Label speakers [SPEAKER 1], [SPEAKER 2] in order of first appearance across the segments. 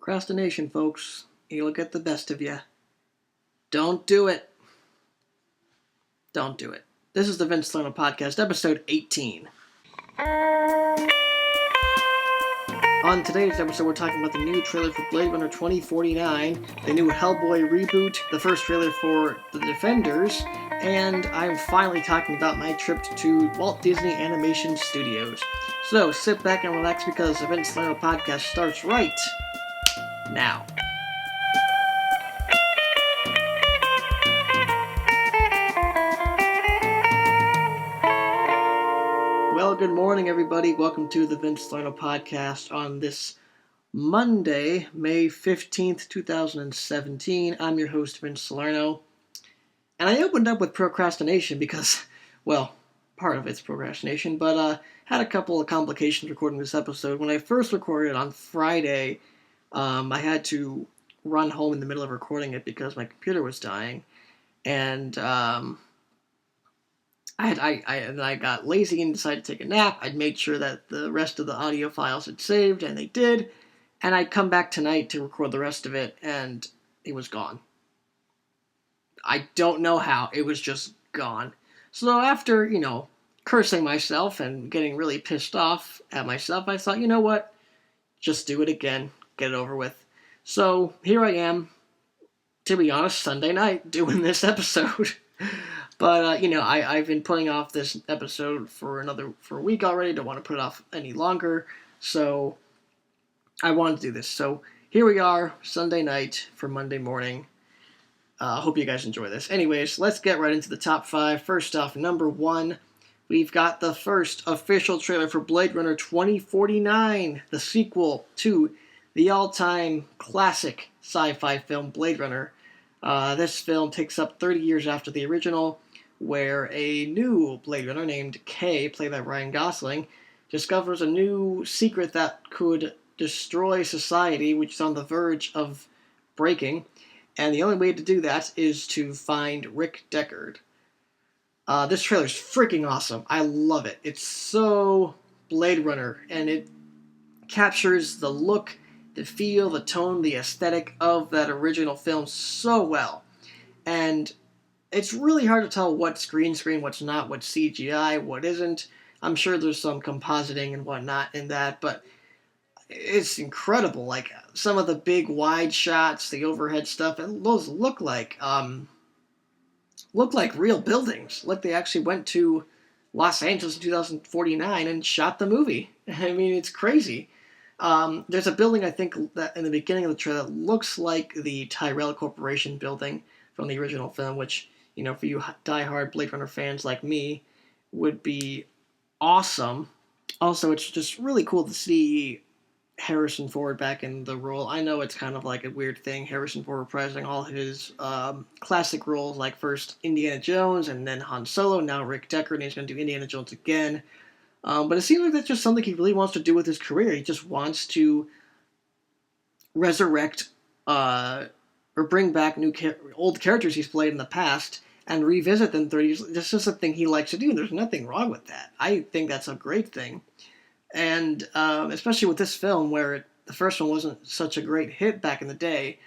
[SPEAKER 1] Procrastination, folks. It'll get the best of you. Don't do it. Don't do it. This is the Vince Salerno Podcast, episode 18. On today's episode, we're talking about the new trailer for Blade Runner 2049, the new Hellboy reboot, the first trailer for The Defenders, and I'm finally talking about my trip to Walt Disney Animation Studios. So sit back and relax because the Vince Salerno Podcast starts right now. Well, good morning, everybody. Welcome to the Vince Salerno Podcast on this Monday, May 15th, 2017. I'm your host, Vince Salerno. And I opened up with procrastination because, well, part of it's procrastination, but had a couple of complications recording this episode. When I first recorded it on Friday, I had to run home in the middle of recording it because my computer was dying. And I got lazy and decided to take a nap. I'd made sure that the rest of the audio files had saved, and they did. And I'd come back tonight to record the rest of it, and it was gone. I don't know how. It was just gone. So after, cursing myself and getting really pissed off at myself, I thought, you know what? Just do it again. Get it over with. So here I am, to be honest, Sunday night, doing this episode. But, I've been putting off this episode for a week already. Don't want to put it off any longer. So I wanted to do this. So here we are, Sunday night for Monday morning. Hope you guys enjoy this. Anyways, let's get right into the top 5. First off, number 1, we've got the first official trailer for Blade Runner 2049, the sequel to the all-time classic sci-fi film Blade Runner. This film takes up 30 years after the original, where a new Blade Runner named K, played by Ryan Gosling, discovers a new secret that could destroy society, which is on the verge of breaking, and the only way to do that is to find Rick Deckard. This trailer is freaking awesome. I love it. It's so Blade Runner, and it captures the look, the feel, the tone, the aesthetic of that original film so well. And it's really hard to tell what's green screen, what's not, what's CGI, what isn't. I'm sure there's some compositing and whatnot in that, but it's incredible. Like, some of the big wide shots, the overhead stuff, and those look like real buildings. Like they actually went to Los Angeles in 2049 and shot the movie. I mean, it's crazy. There's a building, I think, that in the beginning of the trailer that looks like the Tyrell Corporation building from the original film, which, for you diehard Blade Runner fans like me, would be awesome. Also, it's just really cool to see Harrison Ford back in the role. I know it's kind of like a weird thing, Harrison Ford reprising all his classic roles, like first Indiana Jones and then Han Solo, now Rick Deckard, and he's going to do Indiana Jones again. But it seems like that's just something he really wants to do with his career. He just wants to resurrect or bring back old characters he's played in the past and revisit them 30 years. This is a thing he likes to do, and there's nothing wrong with that. I think that's a great thing. And especially with this film, where the first one wasn't such a great hit back in the day,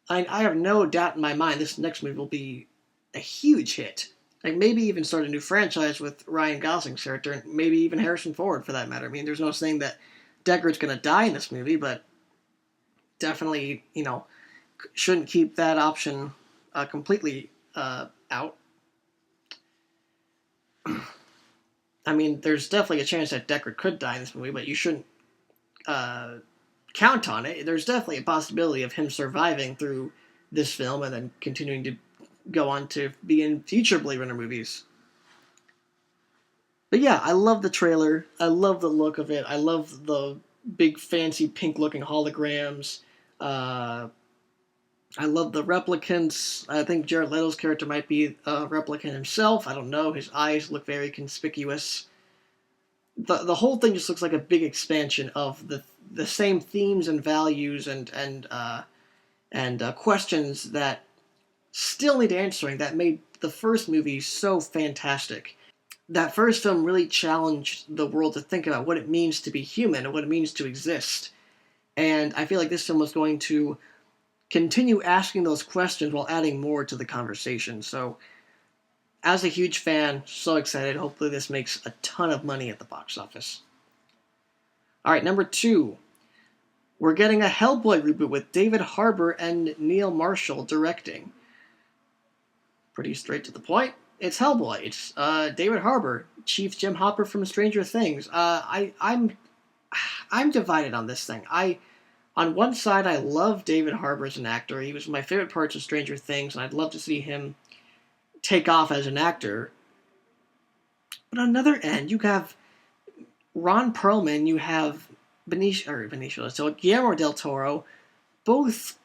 [SPEAKER 1] I have no doubt in my mind this next movie will be a huge hit. Like, maybe even start a new franchise with Ryan Gosling's character, and maybe even Harrison Ford, for that matter. I mean, there's no saying that Deckard's going to die in this movie, but definitely, shouldn't keep that option completely out. I mean, there's definitely a chance that Deckard could die in this movie, but you shouldn't count on it. There's definitely a possibility of him surviving through this film and then continuing to go on to be in future Blade Runner movies. But yeah, I love the trailer. I love the look of it. I love the big fancy pink looking holograms. I love the replicants. I think Jared Leto's character might be a replicant himself. I don't know. His eyes look very conspicuous. The whole thing just looks like a big expansion of the same themes and values and questions that still need answering that made the first movie so fantastic. That first film really challenged the world to think about what it means to be human and what it means to exist. And I feel like this film was going to continue asking those questions while adding more to the conversation. So, as a huge fan, so excited. Hopefully this makes a ton of money at the box office. Alright, number 2. We're getting a Hellboy reboot with David Harbour and Neil Marshall directing. Pretty straight to the point. It's Hellboy. It's David Harbour, Chief Jim Hopper from Stranger Things. I'm divided on this thing. On one side, I love David Harbour as an actor. He was my favorite parts of Stranger Things, and I'd love to see him take off as an actor. But on the other end, you have Ron Perlman, you have Guillermo del Toro, both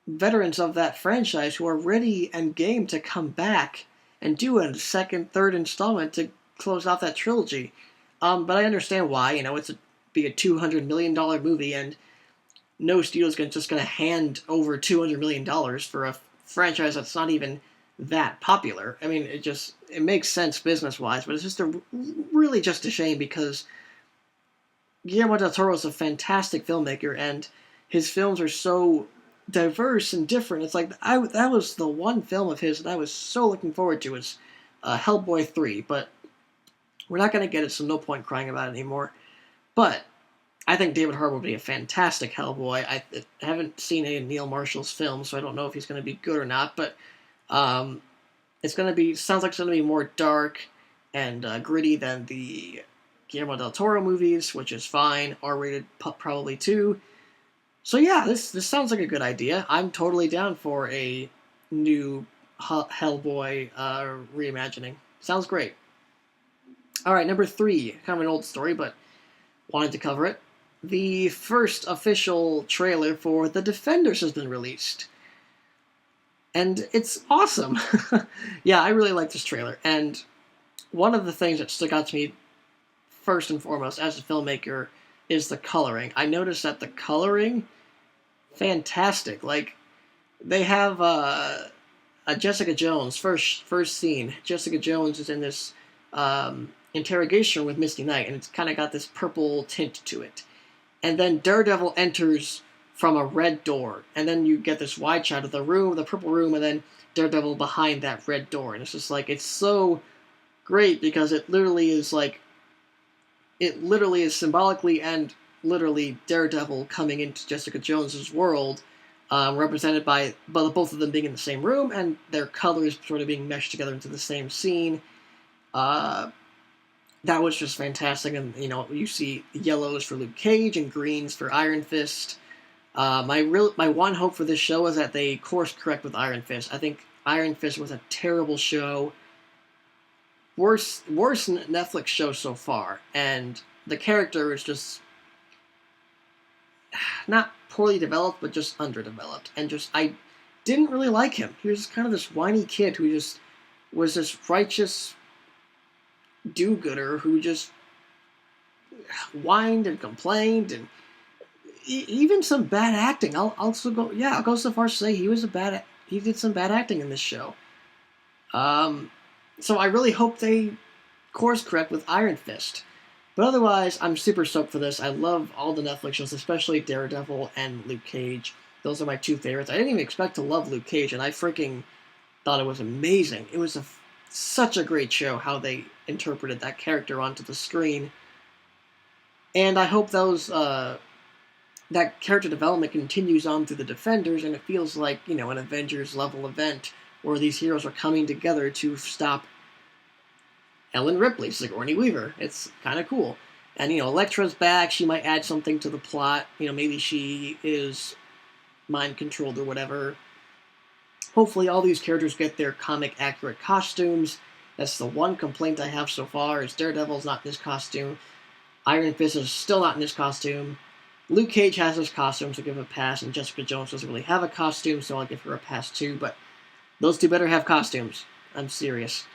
[SPEAKER 1] veterans of that franchise who are ready and game to come back and do a second, third installment to close off that trilogy. But I understand why. It's be a $200 million movie, and no studio's just going to hand over $200 million for a franchise that's not even that popular. I mean, it makes sense business-wise, but it's really just a shame because Guillermo del Toro is a fantastic filmmaker, and his films are so diverse and different. It's like, that was the one film of his that I was so looking forward to, is Hellboy 3, but we're not going to get it, so no point crying about it anymore. But I think David Harbour would be a fantastic Hellboy. I haven't seen any of Neil Marshall's films, so I don't know if he's going to be good or not, but sounds like it's going to be more dark and gritty than the Guillermo del Toro movies, which is fine. R-rated probably too. So yeah, this sounds like a good idea. I'm totally down for a new Hellboy reimagining. Sounds great. Alright, number 3. Kind of an old story, but wanted to cover it. The first official trailer for The Defenders has been released. And it's awesome. Yeah, I really like this trailer. And one of the things that stuck out to me first and foremost as a filmmaker is the coloring. I noticed that the coloring, fantastic. Like, they have a Jessica Jones, first scene. Jessica Jones is in this interrogation with Misty Knight, and it's kind of got this purple tint to it. And then Daredevil enters from a red door, and then you get this wide shot of the purple room, and then Daredevil behind that red door. And it's just like, it's so great because it literally is symbolically and literally Daredevil coming into Jessica Jones's world, represented by both of them being in the same room and their colors sort of being meshed together into the same scene. That was just fantastic. And you see yellows for Luke Cage and greens for Iron Fist. My one hope for this show is that they course correct with Iron Fist. I think Iron Fist was a terrible show. Worst Netflix show so far, and the character is just not poorly developed, but just underdeveloped, and I didn't really like him. He was kind of this whiny kid who just was this righteous do-gooder who just whined and complained, and even some bad acting. I'll go so far as to say he did some bad acting in this show. So I really hope they course correct with Iron Fist. But otherwise, I'm super stoked for this. I love all the Netflix shows, especially Daredevil and Luke Cage. Those are my 2 favorites. I didn't even expect to love Luke Cage, and I freaking thought it was amazing. It was such a great show how they interpreted that character onto the screen. And I hope that character development continues on through the Defenders, and it feels like, an Avengers-level event where these heroes are coming together to stop Ellen Ripley, Sigourney Weaver. It's kind of cool. And, Elektra's back. She might add something to the plot. Maybe she is mind-controlled or whatever. Hopefully all these characters get their comic-accurate costumes. That's the one complaint I have so far, is Daredevil's not in his costume. Iron Fist is still not in his costume. Luke Cage has his costume, so give him a pass, and Jessica Jones doesn't really have a costume, so I'll give her a pass too, but those 2 better have costumes. I'm serious.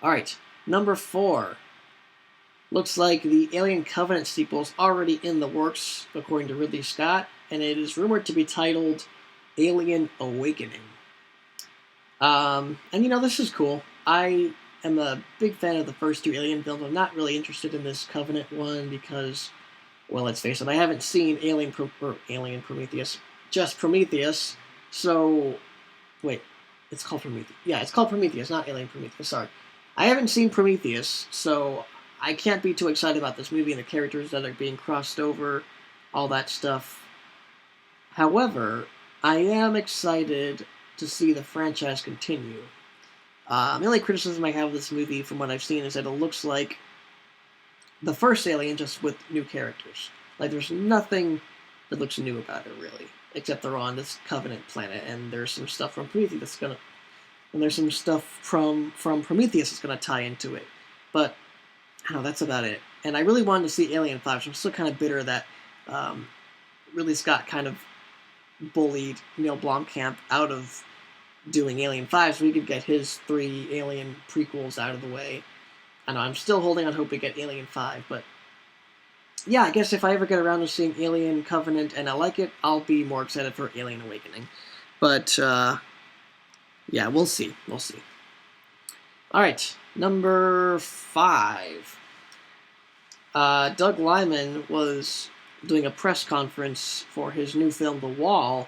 [SPEAKER 1] Alright, number 4. Looks like the Alien Covenant sequel is already in the works, according to Ridley Scott, and it is rumored to be titled Alien Awakening. And this is cool. I am a big fan of the first 2 Alien films. I'm not really interested in this Covenant one because well, let's face it, I haven't seen Alien Prometheus, just Prometheus. So, wait, it's called Prometheus. Yeah, it's called Prometheus, not Alien Prometheus. Sorry, I haven't seen Prometheus, so I can't be too excited about this movie and the characters that are being crossed over, all that stuff. However, I am excited to see the franchise continue. The only criticism I have of this movie, from what I've seen, is that it looks like the first Alien, just with new characters. Like, there's nothing that looks new about it, really, except they're on this Covenant planet, and there's some stuff from Prometheus that's gonna, and there's some stuff from Prometheus that's gonna tie into it. But I don't know, that's about it. And I really wanted to see Alien 5, so I'm still kind of bitter that Ridley Scott kind of bullied Neil Blomkamp out of doing Alien 5 so we could get his 3 Alien prequels out of the way. I know, I'm still holding on hope we get Alien 5, but yeah, I guess if I ever get around to seeing Alien Covenant and I like it, I'll be more excited for Alien Awakening. But, yeah, we'll see. We'll see. Alright, number 5. Doug Liman was doing a press conference for his new film, The Wall,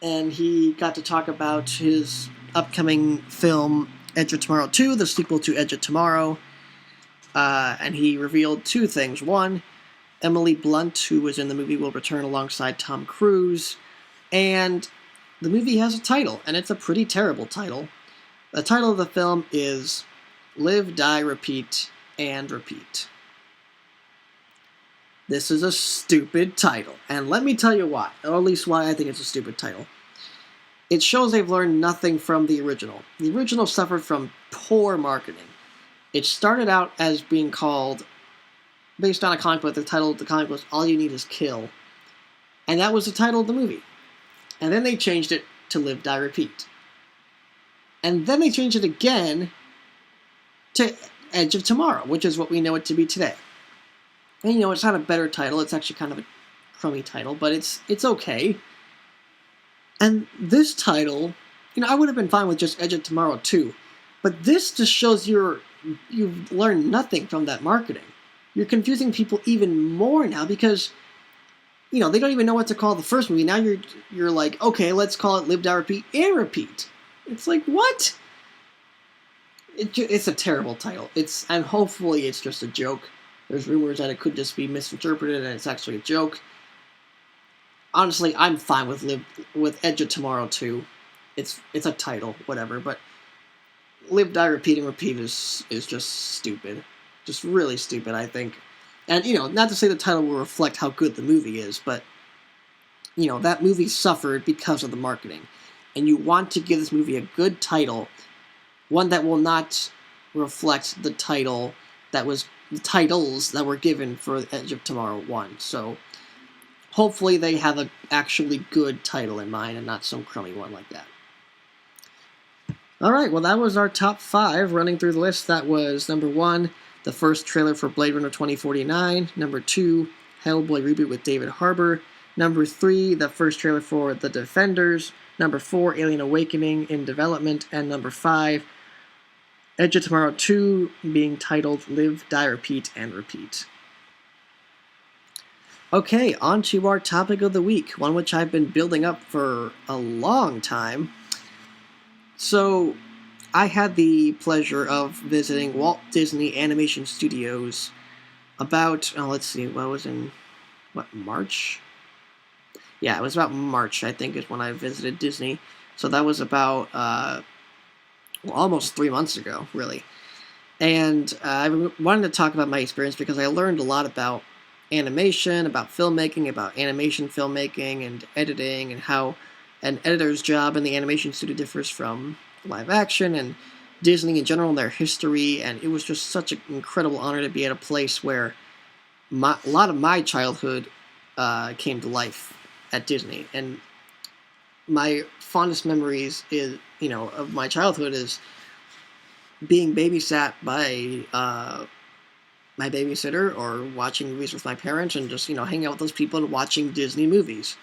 [SPEAKER 1] and he got to talk about his upcoming film, Edge of Tomorrow 2, the sequel to Edge of Tomorrow. And he revealed 2 things. One, Emily Blunt, who was in the movie, will return alongside Tom Cruise. And the movie has a title, and it's a pretty terrible title. The title of the film is Live, Die, Repeat, and Repeat. This is a stupid title, and let me tell you why, or at least why I think it's a stupid title. It shows they've learned nothing from the original. The original suffered from poor marketing. It started out as being called, based on a comic book, the title of the comic was All You Need Is Kill. And that was the title of the movie. And then they changed it to Live, Die, Repeat. And then they changed it again to Edge of Tomorrow, which is what we know it to be today. And it's not a better title, it's actually kind of a crummy title, but it's okay. And this title, I would have been fine with just Edge of Tomorrow 2, but this just shows you've learned nothing from that marketing. You're confusing people even more now because, they don't even know what to call the first movie. Now you're like, okay, let's call it Live, Die, Repeat, and Repeat. It's like, what? It's a terrible title. And hopefully it's just a joke. There's rumors that it could just be misinterpreted and it's actually a joke. Honestly, I'm fine with Edge of Tomorrow 2. It's a title, whatever, but Live, Die, Repeat, and Repeat is just stupid. Just really stupid, I think. And, not to say the title will reflect how good the movie is, but, that movie suffered because of the marketing. And you want to give this movie a good title, one that will not reflect the titles that were given for Edge of Tomorrow 1. So, hopefully they have an actually good title in mind and not some crummy one like that. Alright, well that was our top 5. Running through the list, that was number 1, the first trailer for Blade Runner 2049. Number 2, Hellboy reboot with David Harbour. Number 3, the first trailer for The Defenders. Number 4, Alien Awakening in development. And number 5, Edge of Tomorrow 2, being titled Live, Die, Repeat, and Repeat. Okay, on to our topic of the week, one which I've been building up for a long time. So, I had the pleasure of visiting Walt Disney Animation Studios about, March? Yeah, it was about March, I think, is when I visited Disney. So that was about, almost 3 months ago, really. And I wanted to talk about my experience because I learned a lot about animation, about filmmaking, about animation filmmaking and editing, and how an editor's job in the animation studio differs from live action and Disney in general and their history. And it was just such an incredible honor to be at a place where a lot of my childhood came to life at Disney. And my fondest memories of my childhood is being babysat by my babysitter or watching movies with my parents and just, hanging out with those people and watching Disney movies.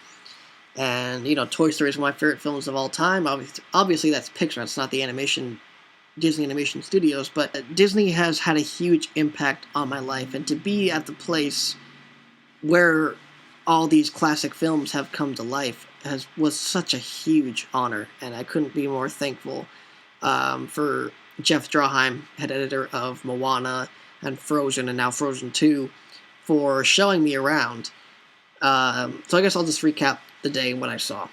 [SPEAKER 1] And, Toy Story is one of my favorite films of all time. Obviously that's Pixar, it's not the Disney Animation Studios, but Disney has had a huge impact on my life. And to be at the place where all these classic films have come to life was such a huge honor, and I couldn't be more thankful for Jeff Draheim, head editor of Moana and Frozen, and now Frozen 2, for showing me around. So I guess I'll just recap the day and what I saw.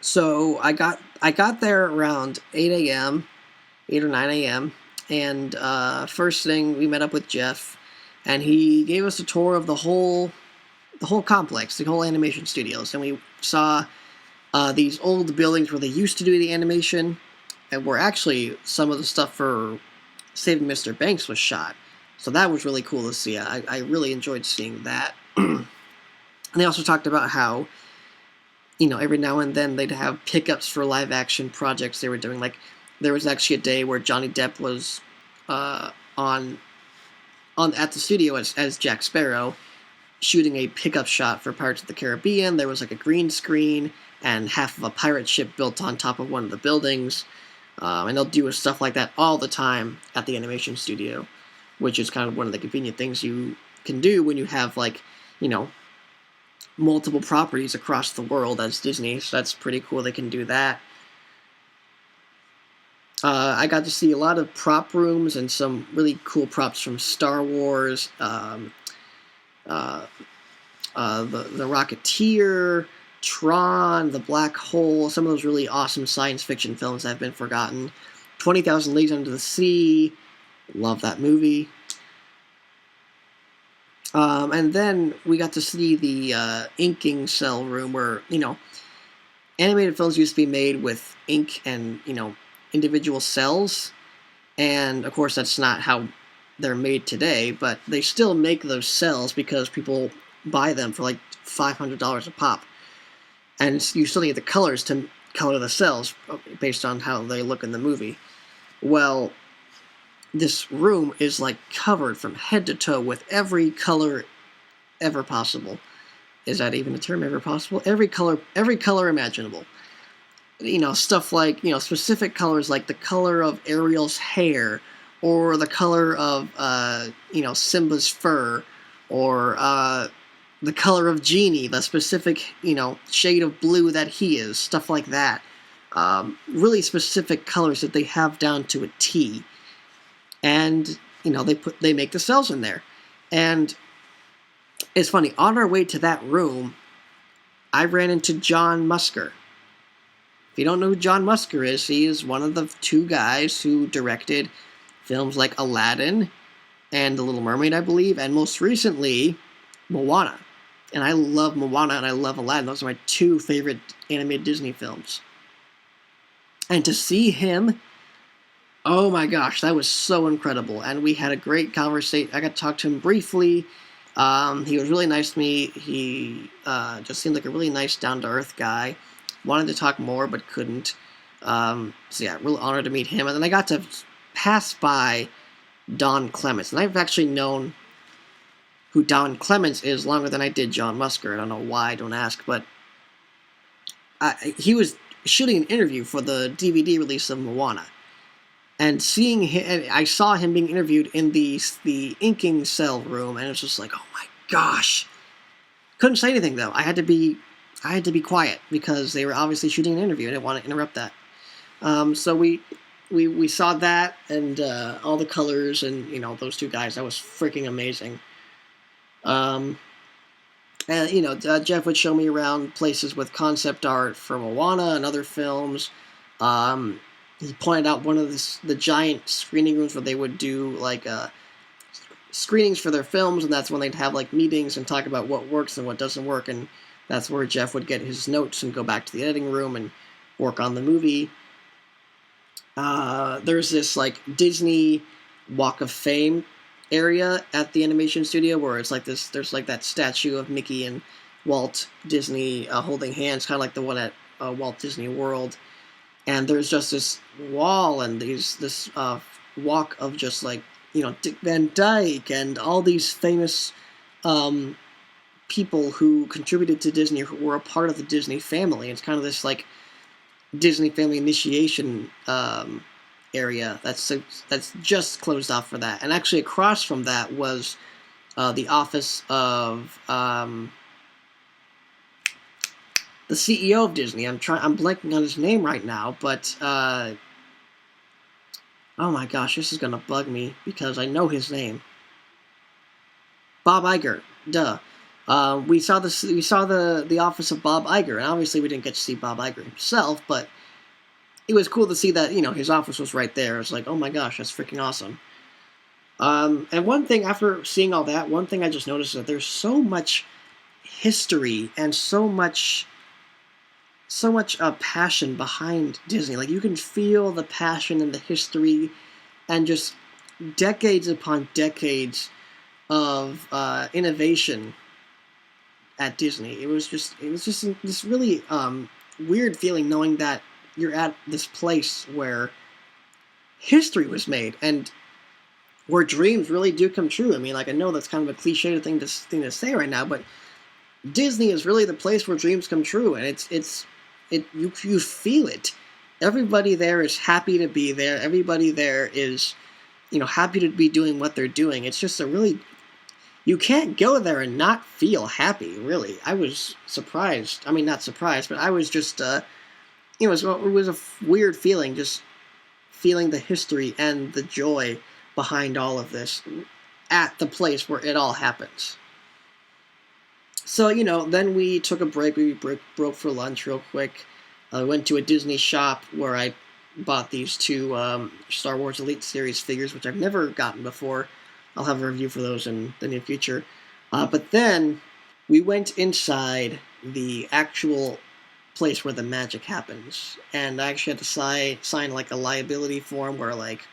[SPEAKER 1] So I got there around 8 a.m., 8 or 9 a.m., and first thing we met up with Jeff, and he gave us a tour of the whole complex, the whole animation studios, and we saw these old buildings where they used to do the animation, and where actually some of the stuff for Saving Mr. Banks was shot. So that was really cool to see. I really enjoyed seeing that. And they also talked about how, every now and then they'd have pickups for live action projects they were doing. Like, there was actually a day where Johnny Depp was at the studio as Jack Sparrow, shooting a pickup shot for Pirates of the Caribbean. There was like a green screen and half of a pirate ship built on top of one of the buildings. And they'll do stuff like that all the time at the animation studio, which is kind of one of the convenient things you can do when you have, like, multiple properties across the world as Disney. So that's pretty cool they can do that. I got to see a lot of prop rooms and some really cool props from Star Wars, the Rocketeer, Tron, The Black Hole, some of those really awesome science fiction films that have been forgotten. 20,000 Leagues Under the Sea, love that movie. And then we got to see the inking cell room where, animated films used to be made with ink and, individual cells. And, of course, that's not how they're made today, but they still make those cells because people buy them for, like, $500 a pop. And you still need the colors to color the cells based on how they look in the movie. Well, this room is, like, covered from head to toe with every color ever possible. Is that even a term, ever possible? Every color imaginable. Stuff like, specific colors like the color of Ariel's hair, or the color of, Simba's fur, or the color of Genie, the specific, shade of blue that he is, stuff like that. Really specific colors that they have down to a T. And, they make the cells in there. And it's funny, on our way to that room, I ran into John Musker. If you don't know who John Musker is, he is one of the two guys who directed films like Aladdin and The Little Mermaid, I believe, and most recently, Moana. And I love Moana and I love Aladdin. Those are my two favorite animated Disney films. And to see him, oh my gosh, that was so incredible. And we had a great conversation. I got to talk to him briefly. He was really nice to me. He just seemed like a really nice, down-to-earth guy. Wanted to talk more, but couldn't. So yeah, really honored to meet him. And then I got to pass by Don Clements. And I've actually known who Don Clements is longer than I did John Musker. I don't know why, don't ask. But he was shooting an interview for the DVD release of Moana. And seeing him, I saw him being interviewed in the inking cell room, and it was just like, oh my gosh. Couldn't say anything, though. I had to be quiet because they were obviously shooting an interview. I didn't want to interrupt that. So we saw that and all the colors and those two guys. That was freaking amazing. And Jeff would show me around places with concept art for Moana and other films. He pointed out one of the giant screening rooms where they would do like screenings for their films, and that's when they'd have like meetings and talk about what works and what doesn't work. And that's where Jeff would get his notes and go back to the editing room and work on the movie. There's this like Disney Walk of Fame area at the animation studio where it's like this. There's like that statue of Mickey and Walt Disney holding hands, kind of like the one at Walt Disney World. And there's just this wall and this walk of just like Dick Van Dyke and all these famous people who contributed to Disney, who were a part of the Disney family. It's kind of this like Disney family initiation area that's just closed off for that. And actually across from that was the office of the CEO of Disney. I'm blanking on his name right now, but oh my gosh, this is gonna bug me because I know his name. Bob Iger. Duh. We saw the office of Bob Iger, and obviously we didn't get to see Bob Iger himself, but it was cool to see that, his office was right there. It was like, oh my gosh, that's freaking awesome. And one thing, after seeing all that, one thing I just noticed is that there's so much history and so much passion behind Disney. Like, you can feel the passion and the history and just decades upon decades of innovation at Disney. It was just this really weird feeling, knowing that you're at this place where history was made and where dreams really do come true. I mean, like, I know that's kind of a cliche thing to say right now, but Disney is really the place where dreams come true, and you feel it. Everybody there is happy to be there. Everybody there is, happy to be doing what they're doing. It's just you can't go there and not feel happy, really. I was surprised. I mean, not surprised, but I was just, it was a weird feeling, just feeling the history and the joy behind all of this at the place where it all happens. So, then we took a break. We broke for lunch real quick. I went to a Disney shop where I bought these two Star Wars Elite Series figures, which I've never gotten before. I'll have a review for those in the near future. But then we went inside the actual place where the magic happens. And I actually had to sign like a liability form where, like,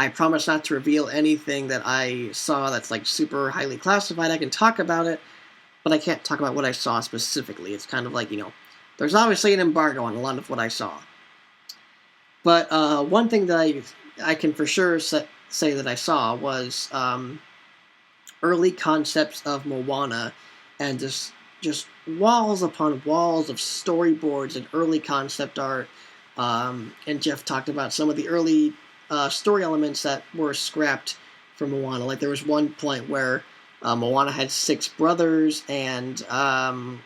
[SPEAKER 1] I promise not to reveal anything that I saw that's like super highly classified. I can talk about it, but I can't talk about what I saw specifically. It's kind of like, there's obviously an embargo on a lot of what I saw. But one thing that I can for sure say that I saw was early concepts of Moana, and just walls upon walls of storyboards and early concept art. And Jeff talked about some of the early story elements that were scrapped from Moana. Like, there was one point where Moana had 6 brothers, and the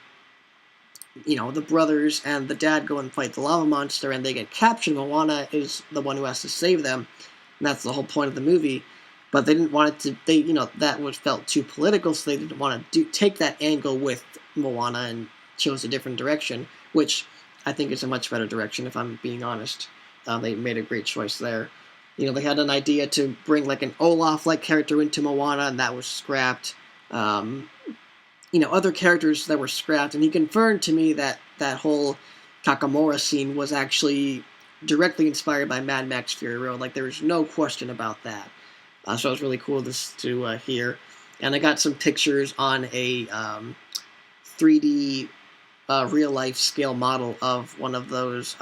[SPEAKER 1] brothers and the dad go and fight the lava monster, and they get captured. Moana is the one who has to save them, and that's the whole point of the movie. But they didn't want it to. That felt too political, so they didn't want to take that angle with Moana and chose a different direction, which I think is a much better direction, if I'm being honest. They made a great choice there. They had an idea to bring like an Olaf-like character into Moana, and that was scrapped. Other characters that were scrapped, and he confirmed to me that whole Kakamora scene was actually directly inspired by Mad Max Fury Road. Like, there was no question about that. So it was really cool to hear. And I got some pictures on a 3D real-life scale model of one of those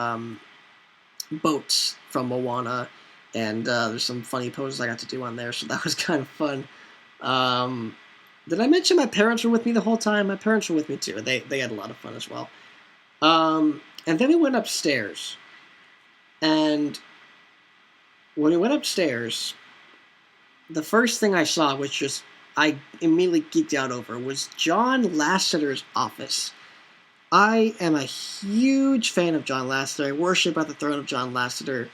[SPEAKER 1] boats from Moana. And there's some funny poses I got to do on there, so that was kind of fun. Did I mention my parents were with me the whole time? My parents were with me too. They had a lot of fun as well. And then we went upstairs. And when we went upstairs, the first thing I saw, which just I immediately geeked out over, was John Lasseter's office. I am a huge fan of John Lasseter. I worship at the throne of John Lasseter.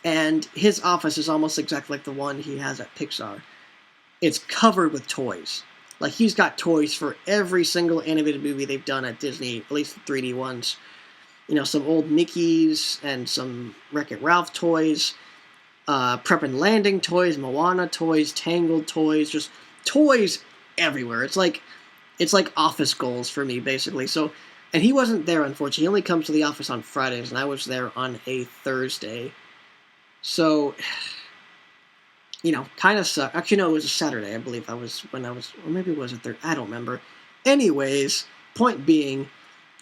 [SPEAKER 1] And his office is almost exactly like the one he has at Pixar. It's covered with toys. Like, he's got toys for every single animated movie they've done at Disney, at least the 3D ones. Some old Mickeys and some Wreck-It Ralph toys, Prep and Landing toys, Moana toys, Tangled toys, just toys everywhere. It's like office goals for me, basically. So, and he wasn't there, unfortunately. He only comes to the office on Fridays, and I was there on a Thursday. So, kind of sucked. Actually, no, it was a Saturday, I believe. Or maybe it was a Thursday. I don't remember. Anyways, point being,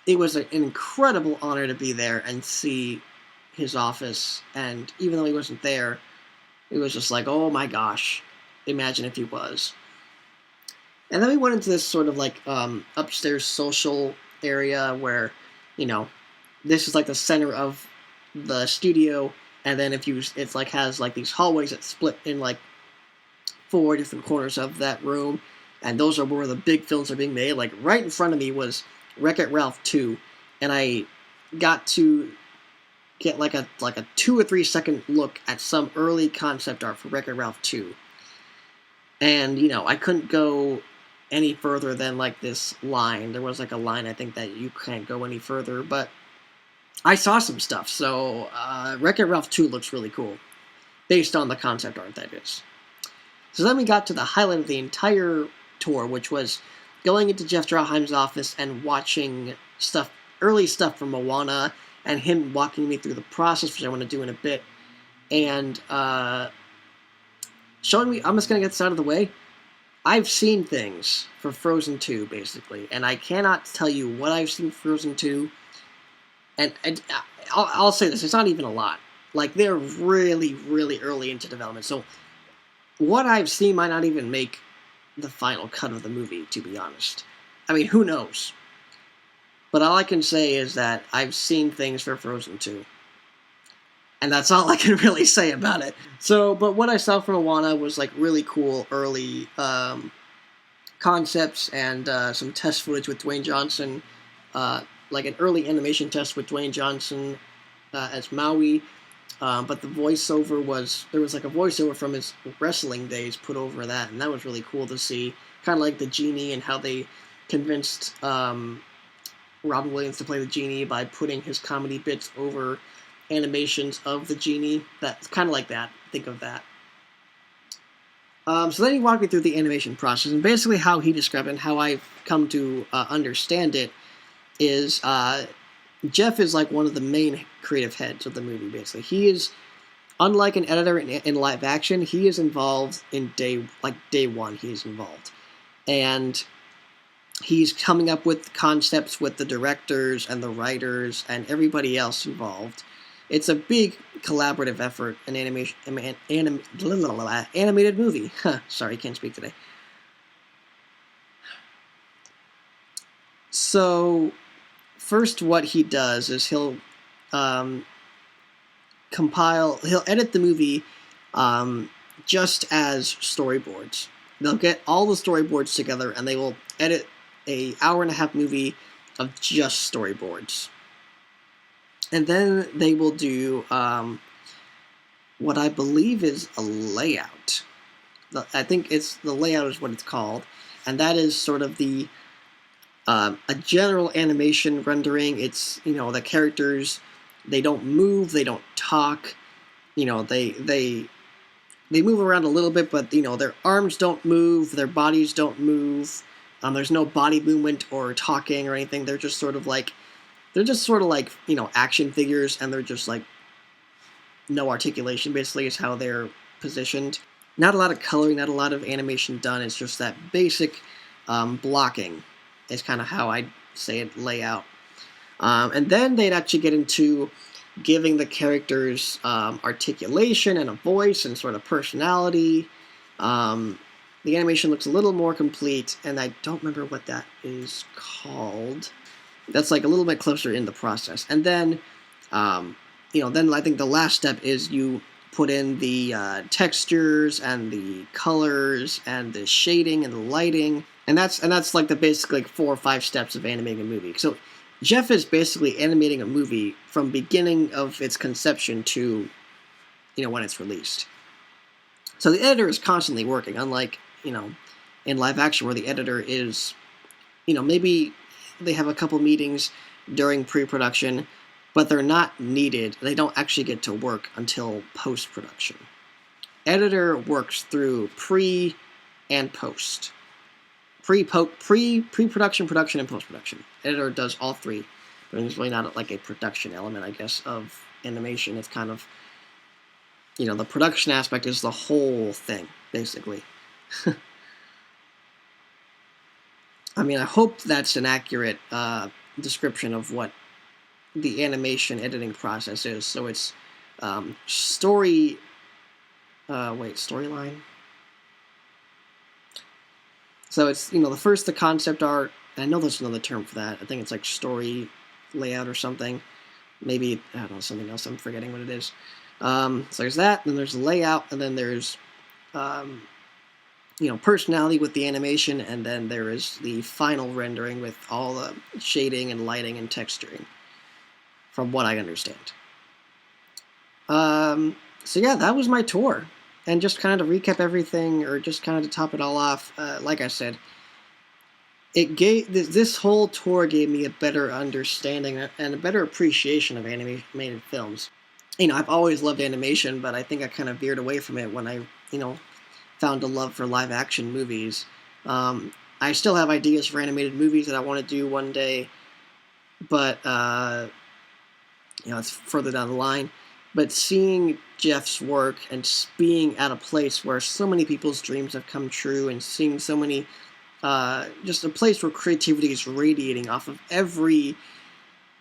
[SPEAKER 1] it was an incredible honor to be there and see his office. And even though he wasn't there, it was just like, oh my gosh, imagine if he was. And then we went into this sort of like upstairs social area where, this is like the center of the studio. And then it's like has like these hallways that split in like 4 different corners of that room, and those are where the big films are being made. Like, right in front of me was Wreck-It Ralph 2, and I got to get like a 2 or 3 second look at some early concept art for Wreck-It Ralph 2. And, I couldn't go any further than, like, this line. There was, like, a line, I think, that you can't go any further, but I saw some stuff, so Wreck-It Ralph 2 looks really cool, based on the concept art, that is. So then we got to the highlight of the entire tour, which was going into Jeff Draheim's office and watching early stuff from Moana, and him walking me through the process, which I want to do in a bit, and showing me, I'm just going to get this out of the way, I've seen things for Frozen 2, basically, and I cannot tell you what I've seen for Frozen 2, and I'll say this, it's not even a lot. Like, they're really, really early into development, so what I've seen might not even make the final cut of the movie, to be honest. I mean, who knows? But all I can say is that I've seen things for Frozen 2. And that's all I can really say about it. So, but what I saw from Moana was, like, really cool early concepts and some test footage with Dwayne Johnson. Like an early animation test with Dwayne Johnson as Maui. But the voiceover there was like a voiceover from his wrestling days put over that, and that was really cool to see. Kind of like the genie and how they convinced Robin Williams to play the genie by putting his comedy bits over animations of the genie. That's kind of like that. Think of that. So then he walked me through the animation process, and basically how he described it and how I've come to understand it is Jeff is like one of the main creative heads of the movie, basically. He is, unlike an editor in live action, he is involved in day one, he is involved. And he's coming up with concepts with the directors and the writers and everybody else involved. It's a big collaborative effort, an animated movie. Sorry, can't speak today. So, first what he does is he'll edit the movie just as storyboards. They'll get all the storyboards together and they will edit an hour-and-a-half movie of just storyboards. And then they will do what I believe is a layout. I think the layout is what it's called. And that is sort of a general animation rendering. It's, the characters, they don't move, they don't talk, they move around a little bit, but, their arms don't move, their bodies don't move, there's no body movement or talking or anything. They're just sort of like, action figures, and they're just like, no articulation, basically, is how they're positioned. Not a lot of coloring, not a lot of animation done, it's just that basic blocking is kind of how I'd say it, layout. And then they'd actually get into giving the characters articulation and a voice and sort of personality. The animation looks a little more complete, and I don't remember what that is called. That's like a little bit closer in the process. And then, then I think the last step is you put in the textures and the colors and the shading and the lighting. And that's like the basic 4 or 5 steps of animating a movie. So Jeff is basically animating a movie from beginning of its conception to, when it's released. So the editor is constantly working, unlike, in live action where the editor is, maybe they have a couple meetings during pre-production, but they're not needed. They don't actually get to work until post-production. Editor works through pre and post. Pre-production, production, and post-production. Editor does all 3. But there's really not like a production element, I guess, of animation. It's kind of, the production aspect is the whole thing, basically. I mean, I hope that's an accurate description of what the animation editing process is. So it's storyline? So it's, the concept art. I know there's another term for that. I think it's like story layout or something. Maybe, I don't know, something else. I'm forgetting what it is. So there's that, then there's the layout, and then there's personality with the animation, and then there is the final rendering with all the shading and lighting and texturing, from what I understand. So yeah, that was my tour. And just kind of to recap everything, or just kind of to top it all off, like I said, this whole tour gave me a better understanding and a better appreciation of animated films. I've always loved animation, but I think I kind of veered away from it when I, found a love for live action movies. I still have ideas for animated movies that I want to do one day, but it's further down the line. But seeing Jeff's work and being at a place where so many people's dreams have come true, and seeing so many, just a place where creativity is radiating off of every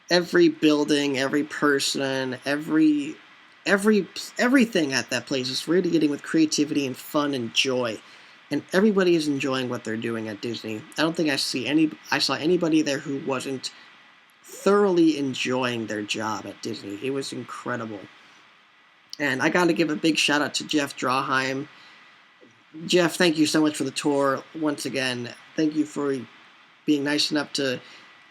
[SPEAKER 1] building, every person, everything at that place is radiating with creativity and fun and joy, and everybody is enjoying what they're doing at Disney. I don't think I saw anybody there who wasn't thoroughly enjoying their job at Disney. It was incredible. And I got to give a big shout out to Jeff Draheim. Jeff, thank you so much for the tour. Once again, thank you for being nice enough to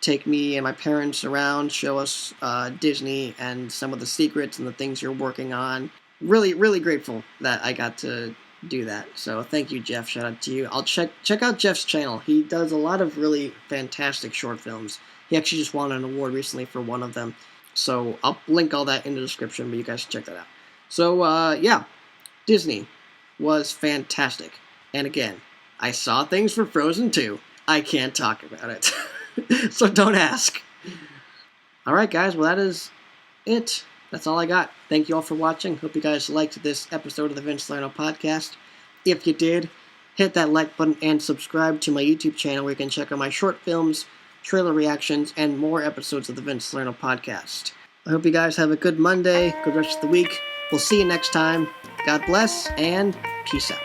[SPEAKER 1] take me and my parents around, show us Disney and some of the secrets and the things you're working on. Really, really grateful that I got to do that. So thank you, Jeff. Shout out to you. I'll check out Jeff's channel. He does a lot of really fantastic short films. He actually just won an award recently for one of them. So I'll link all that in the description, but you guys should check that out. So, yeah, Disney was fantastic. And again, I saw things for Frozen 2. I can't talk about it. So don't ask. Alright, guys, well, that is it. That's all I got. Thank you all for watching. Hope you guys liked this episode of the Vince Salerno podcast. If you did, hit that like button and subscribe to my YouTube channel where you can check out my short films, trailer reactions, and more episodes of the Vince Salerno podcast. I hope you guys have a good Monday, good rest of the week. We'll see you next time. God bless, and peace out.